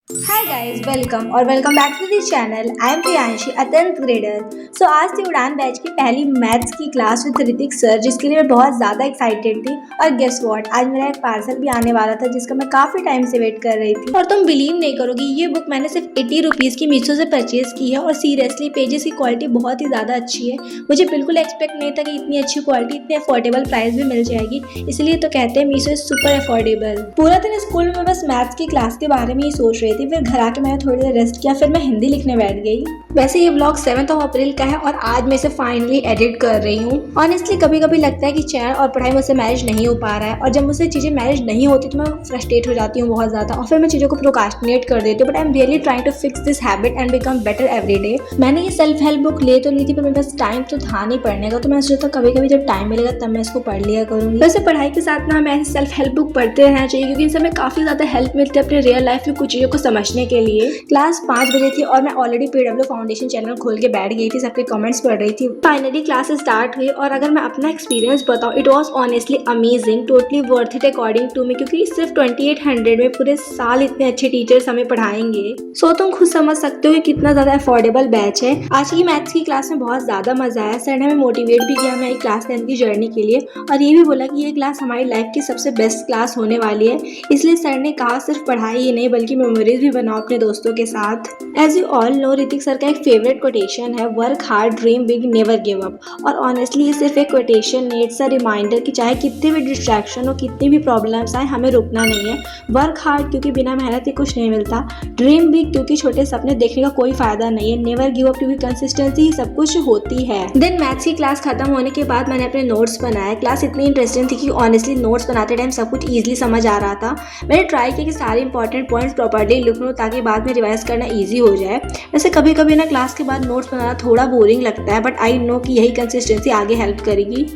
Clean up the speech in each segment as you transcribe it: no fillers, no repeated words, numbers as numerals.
Hi guys, welcome और welcome back to this channel. I am Priyanshi, a 10th grader. So आज थी उड़ान batch की पहली मैथ्स की क्लास विद ऋतिक सर, जिसके लिए मैं बहुत ज़्यादा एक्साइटेड थी। और गेस व्हाट, आज मेरा एक पार्सल भी आने वाला था जिसका मैं काफ़ी टाइम से वेट कर रही थी। और तुम बिलीव नहीं करोगी, ये बुक मैंने सिर्फ 80 रुपीज़ की मीशो से परचेज की है। और सीरियसली पेजेस की क्वालिटी बहुत ही ज़्यादा अच्छी है। मुझे बिल्कुल एक्सपेक्ट नहीं था कि इतनी अच्छी क्वालिटी इतने अफोर्डेबल प्राइस में मिल जाएगी। इसलिए तो कहते हैं मीशो इज सुपर अफोर्डेबल। पूरा दिन स्कूल में बस मैथ्स की क्लास के बारे में ही सोच रही थी। फिर घर आके मैंने थोड़ी देर रेस्ट किया, फिर मैं हिंदी लिखने बैठ गई। वैसे ये व्लॉग 7 अप्रैल का है और आज मैं इसे फाइनली एडिट कर रही हूँ। ऑनेस्टली कभी कभी लगता है कि चैनल और पढ़ाई मुझसे मैनेज नहीं हो पा रहा है, और जब मुझसे चीजें मैनेज नहीं होती तो मैं फ्रस्ट्रेट हो जाती हूँ बहुत ज्यादा, और फिर मैं चीजों को प्रोकास्टिनेट कर देती हूँ। But I am really trying to fix this habit and become better every day. मैंने ये सेल्फ हेल्प बुक ले तो ली थी, पर मेरे पास टाइम तो था नहीं पढ़ने का, तो मैं सोचा कभी कभी जब टाइम मिलेगा तब मैं इसको पढ़ लिया करूंगी। वैसे पढ़ाई के साथ ना हमें ऐसी सेल्फ हेल्प बुक पढ़ते रहना चाहिए, क्योंकि इनसे हमें काफी ज्यादा हेल्प मिलती है अपने रियल लाइफ में कुछ चीजों को समझने के लिए। क्लास 5 बजे थी और मैं ऑलरेडी पीडब्ल्यू फाउंडेशन चैनल खोल के बैठ गई थी, सबके कमेंट्स पढ़ रही थी। फाइनली क्लास स्टार्ट हुई, और अगर मैं अपना एक्सपीरियंस बताऊं, it was honestly amazing, totally worth it according to me, क्योंकि सिर्फ 2800 में पूरे साल इतने अच्छे टीचर्स हमें पढ़ाएंगे। सो तुम खुद समझ सकते हो कि कितना ज्यादा अफोर्डेबल बैच है। आज की मैथ्स की क्लास में बहुत ज्यादा मजा आया। सर ने हमें मोटिवेट भी किया हमारी क्लास 10 की जर्नी के लिए, और ये भी बोला कि ये क्लास हमारी लाइफ की सबसे बेस्ट क्लास होने वाली है। इसलिए सर ने कहा सिर्फ पढ़ाई ही नहीं बल्कि मेमोरीज भी बनाओ अपने दोस्तों के साथ। As you all know, Hrithik sir का एक फेवरेट कोटेशन है, work hard, dream big, never give up. और ऑनेस्टली ये सिर्फ एक कोटेशन नहीं, इट्स अ रिमाइंडर कि चाहे कितने भी डिस्ट्रैक्शन हो, कितनी भी प्रॉब्लम्स आए, हमें रुकना नहीं है। वर्क हार्ड क्योंकि बिना मेहनत के कुछ नहीं मिलता, ड्रीम बिग क्योंकि छोटे सपने देखने का कोई फायदा नहीं है, नेवर गिव अप क्योंकि कंसिस्टेंसी ही सब कुछ होती है। देन मैथ्स की क्लास खत्म होने के बाद मैंने अपने नोट्स बनाए। क्लास इतनी इंटरेस्टिंग थी कि ऑनेस्टली नोट्स बनाते टाइम सब कुछ ईजिली समझ आ रहा था। मैंने ट्राई किया कि सारे इंपॉर्टेंट पॉइंट्स प्रॉपर्ली लिख लूँ ताकि बाद में रिवाइज करना ईजी हो जाए। वैसे कभी कभी ना क्लास के बाद नोट्स बनाना थोड़ा बोरिंग लगता है, बट आई नो कि यही कंसिस्टेंसी आगे हेल्प करेगी।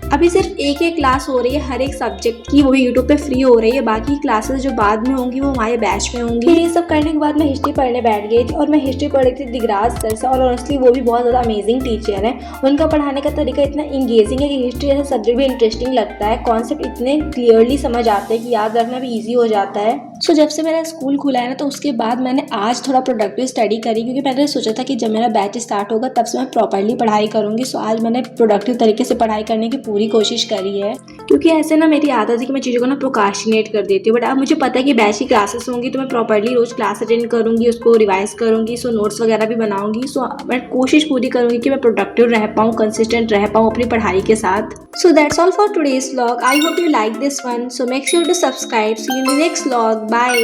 अभी सिर्फ एक क्लास हो रही है हर एक सब्जेक्ट की, वो भी यूट्यूब पे फ्री हो रही है। बाकी क्लासेस जो बाद में होंगी वो हमारे बैच में होंगी। ये सब करने के बाद मैं हिस्ट्री पढ़ने बैठ गई थी, और मैं हिस्ट्री पढ़ रही थी दिगराज सर से, और ऑनेस्टली वो भी बहुत ज़्यादा अमेजिंग टीचर है। उनका पढ़ाने का तरीका इतना इंगेजिंग है कि हिस्ट्री जैसा सब्जेक्ट भी इंटरेस्टिंग लगता है। कॉन्सेप्ट इतने क्लियरली समझ आते हैं कि याद रखना भी ईजी हो जाता है। सो जब से मेरा स्कूल खुला है ना, तो उसके बाद मैंने आज थोड़ा प्रोडक्टिव स्टडी करी, क्योंकि मैंने सोचा था कि जब मेरा बैच स्टार्ट होगा तब से मैं प्रॉपरली पढ़ाई करूंगी। सो आज मैंने प्रोडक्टिव तरीके से पढ़ाई करने की पूरी कोशिश करी है, क्योंकि ऐसे ना मेरी आदत है कि मैं चीज़ों को ना प्रोकास्टिनेट कर देती हूँ। बट अब मुझे पता है कि बैच की क्लासेस होंगी तो मैं प्रॉपरली रोज क्लास अटेंड करूंगी, उसको रिवाइज करूंगी, सो नोट्स वगैरह भी बनाऊंगी। सो मैं कोशिश पूरी करूंगी कि मैं प्रोडक्टिव रह पाऊँ, कंसिस्टेंट रह पाऊँ अपनी पढ़ाई के साथ। So that's all for today's vlog. I hope you like this one, so make sure to subscribe. See you in the next vlog. Bye.